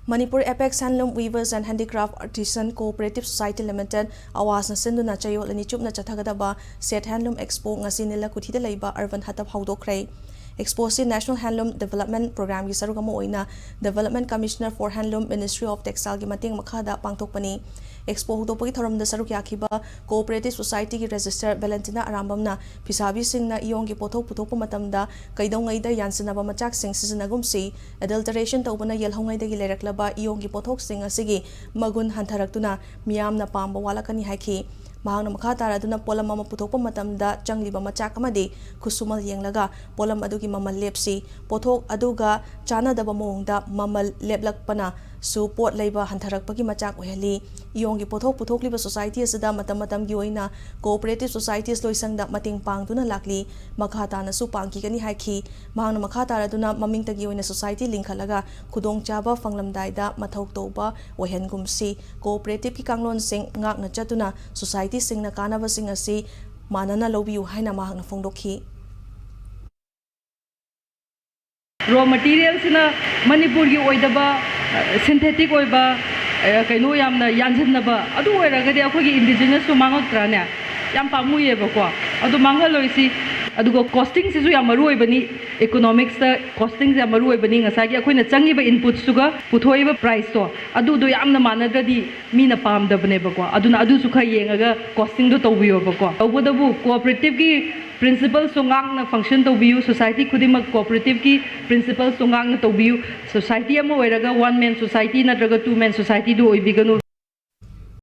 Manipur Apex Handloom Weavers and Handicraft Artisan Cooperative Society Limited Awas na senduna chayol ani chupna chathagadaba Set Handloom Expo ngasi nila kuthida leiba Urban Hatab haudokre. Expo si National Handloom Development Program gi sarugama oina Development Commissioner for Handloom Ministry of Textile gi mating makhada pangthokpani. Expo hudopagi thoramda saruk yakhiba Cooperative Society gi Register Valentina Arambamna Pisabi singna iyong gi pothok puthokpa matamda kaidongaida yansinaba machak sing sizinagumsi adulteration tawbana yelhongaida gi leраклaba iyong gi pothok sing asigi magun hantaraktuna miyamna pamba walakani haiki mahangna makha taraduna polam ama puthokpa matamda changliba machak amadi khusumal yenglaga polam adugi mamal lepsi pothok aduga chana daba mongda mamal leplakpana su pot leiba hantarakpagi machak oheli iyong gi pothok puthokliba society asada matam gi oina cooperative societies loisangda mating pangduna lakli makha tana su pangki kani haiki mahangna makha taraduna mamingta gi oina society linkhalaga khudong chaba fanglamdaida mathok toba ohengumsi cooperative ki kanglon sing ngakna chatuna society singna kanaba sing asi manana lobiu haina mahangna fongdokhi raw materials na Manipur gi oidaba synthetic oiba kaino yamna yanjinaba adu oiragadi akhogi indigenous to mangotrane yam pamuyeba ko adu mangaloisi adugo costing sisu yam maru oibani economics ta costing ya maru oibani ngasagi akhoina changiba inputs suga puthoiba price to adu do yamna manadadi mina pamdabne ba ko aduna adu su kha yengaga costing do tawbiyo ba ko tawbodabu cooperative gi principles to ngang function to view society khudimak cooperative ki principles to ngang to view society ama oiraga one man society natraga two man society do oibiganu